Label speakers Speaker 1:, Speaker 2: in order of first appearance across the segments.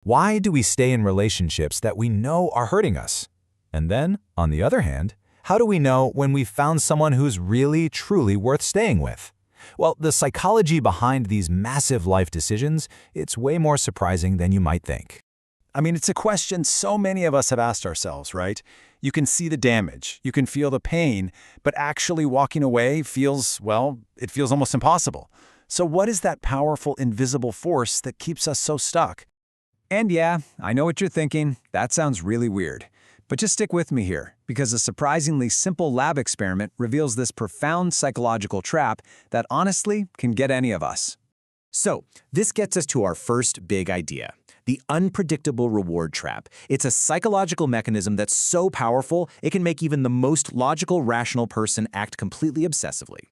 Speaker 1: Why do we stay in relationships that we know are hurting us? And then, on the other hand, how do we know when we've found someone who's really, truly worth staying with? Well, the psychology behind these massive life decisions, it's way more surprising than you might think.
Speaker 2: I mean, it's a question so many of us have asked ourselves, right? You can see the damage, you can feel the pain, but actually walking away feels, well, it feels almost impossible. So what is that powerful, invisible force that keeps us so stuck? And yeah, I know what you're thinking. That sounds really weird. But just stick with me here, because a surprisingly simple lab experiment reveals this profound psychological trap that honestly can get any of us.
Speaker 3: So, this gets us to our first big idea, the unpredictable reward trap. It's a psychological mechanism that's so powerful, it can make even the most logical, rational person act completely obsessively.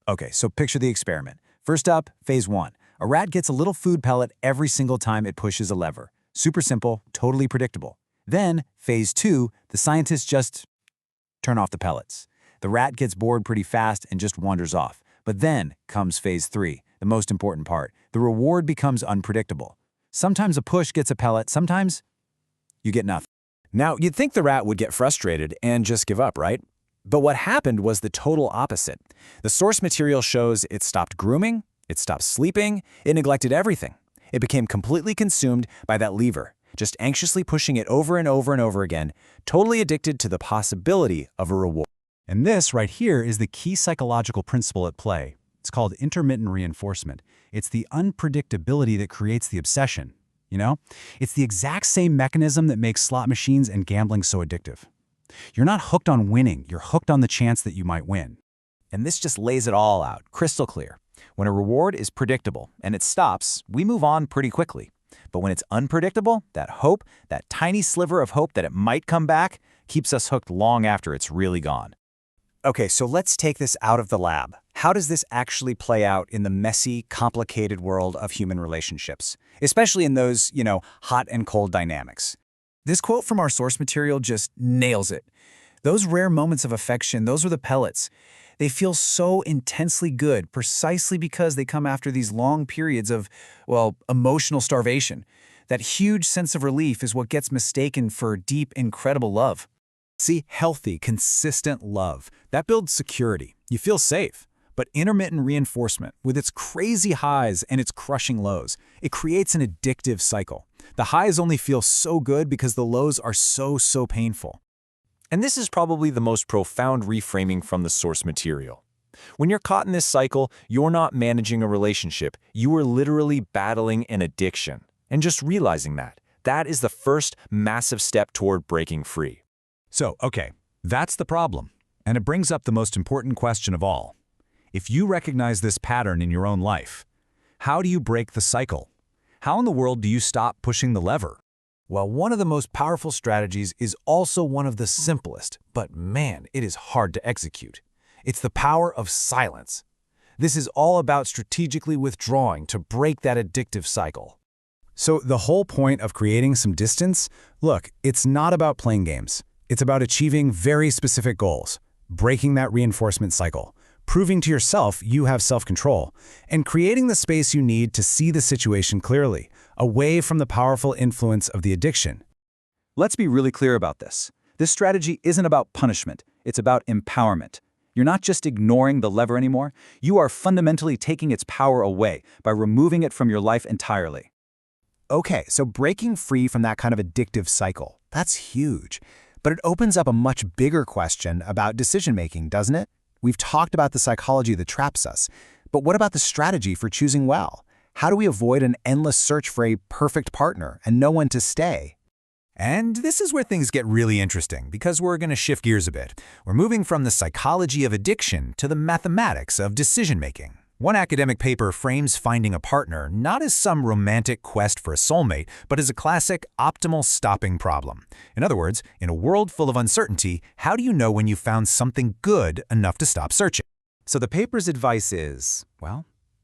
Speaker 2: Okay, so picture the experiment. First up, phase 1. A rat gets a little food pellet every single time it pushes a lever. Super simple, totally predictable. Then, phase 2, the scientists just turn off the pellets. The rat gets bored pretty fast and just wanders off. But then comes phase 3, the most important part. The reward becomes unpredictable. Sometimes a push gets a pellet, sometimes you get nothing. Now, you'd think the rat would get frustrated and just give up, right? But what happened was the total opposite. The source material shows it stopped grooming, it stopped sleeping, it neglected everything. It became completely consumed by that lever, just anxiously pushing it over and over and over again, totally addicted to the possibility of a reward. And this right here is the key psychological principle at play. It's called intermittent reinforcement. It's the unpredictability that creates the obsession, you know? It's the exact same mechanism that makes slot machines and gambling so addictive. You're not hooked on winning, you're hooked on the chance that you might win. And this just lays it all out, crystal clear. When a reward is predictable and it stops, we move on pretty quickly. But when it's unpredictable, that hope, that tiny sliver of hope that it might come back, keeps us hooked long after it's really gone. Okay, so let's take this out of the lab. How does this actually play out in the messy, complicated world of human relationships? Especially in those, hot and cold dynamics. This quote from our source material just nails it. Those rare moments of affection, those are the pellets. They feel so intensely good precisely because they come after these long periods of, emotional starvation. That huge sense of relief is what gets mistaken for deep, incredible love. See, healthy, consistent love, that builds security. You feel safe. But intermittent reinforcement, with its crazy highs and its crushing lows, it creates an addictive cycle. The highs only feel so good because the lows are so painful.
Speaker 1: And this is probably the most profound reframing from the source material. When you're caught in this cycle, you're not managing a relationship. You are literally battling an addiction. And just realizing that is the first massive step toward breaking free.
Speaker 2: So, okay, that's the problem. And it brings up the most important question of all. If you recognize this pattern in your own life, how do you break the cycle? How in the world do you stop pushing the lever? Well, one of the most powerful strategies is also one of the simplest, but man, it is hard to execute. It's the power of silence. This is all about strategically withdrawing to break that addictive cycle. So the whole point of creating some distance, look, it's not about playing games. It's about achieving very specific goals, breaking that reinforcement cycle, proving to yourself you have self-control, and creating the space you need to see the situation clearly, away from the powerful influence of the addiction. Let's be really clear about this. This strategy isn't about punishment, it's about empowerment. You're not just ignoring the lever anymore, you are fundamentally taking its power away by removing it from your life entirely. Okay, so breaking free from that kind of addictive cycle, that's huge. But it opens up a much bigger question about decision-making, doesn't it? We've talked about the psychology that traps us, but what about the strategy for choosing well? How do we avoid an endless search for a perfect partner and know when to stay? And this is where things get really interesting, because we're going to shift gears a bit. We're moving from the psychology of addiction to the mathematics of decision-making. One academic paper frames finding a partner not as some romantic quest for a soulmate, but as a classic optimal stopping problem. In other words, in a world full of uncertainty, how do you know when you found something good enough to stop searching? So the paper's advice is,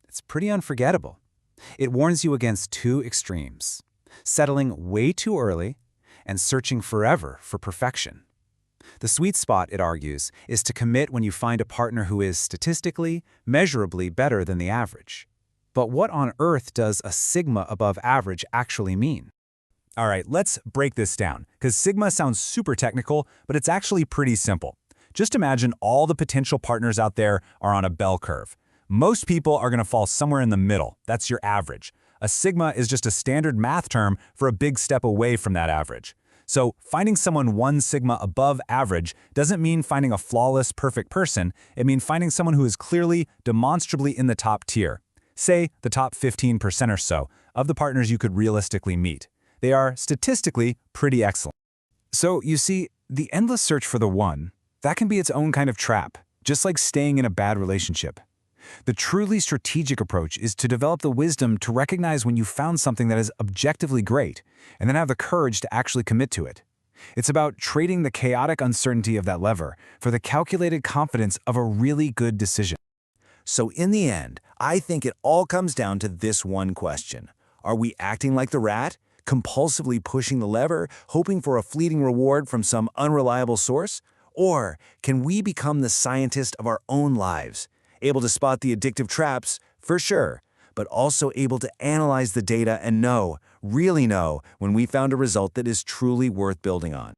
Speaker 2: it's pretty unforgettable. It warns you against two extremes: settling way too early and searching forever for perfection. The sweet spot, it argues, is to commit when you find a partner who is statistically, measurably better than the average. But what on earth does a sigma above average actually mean?
Speaker 1: All right, let's break this down, because sigma sounds super technical, but it's actually pretty simple. Just imagine all the potential partners out there are on a bell curve. Most people are going to fall somewhere in the middle. That's your average. A sigma is just a standard math term for a big step away from that average. So finding someone 1 sigma above average doesn't mean finding a flawless, perfect person. It means finding someone who is clearly, demonstrably in the top tier. Say, the top 15% or so of the partners you could realistically meet. They are statistically pretty excellent. So, you see, the endless search for the one, that can be its own kind of trap, just like staying in a bad relationship. The truly strategic approach is to develop the wisdom to recognize when you found something that is objectively great, and then have the courage to actually commit to it. It's about trading the chaotic uncertainty of that lever for the calculated confidence of a really good decision.
Speaker 3: So in the end, I think it all comes down to this one question. Are we acting like the rat, compulsively pushing the lever, hoping for a fleeting reward from some unreliable source? Or can we become the scientist of our own lives, able to spot the addictive traps, for sure, but also able to analyze the data and know, really know, when we found a result that is truly worth building on?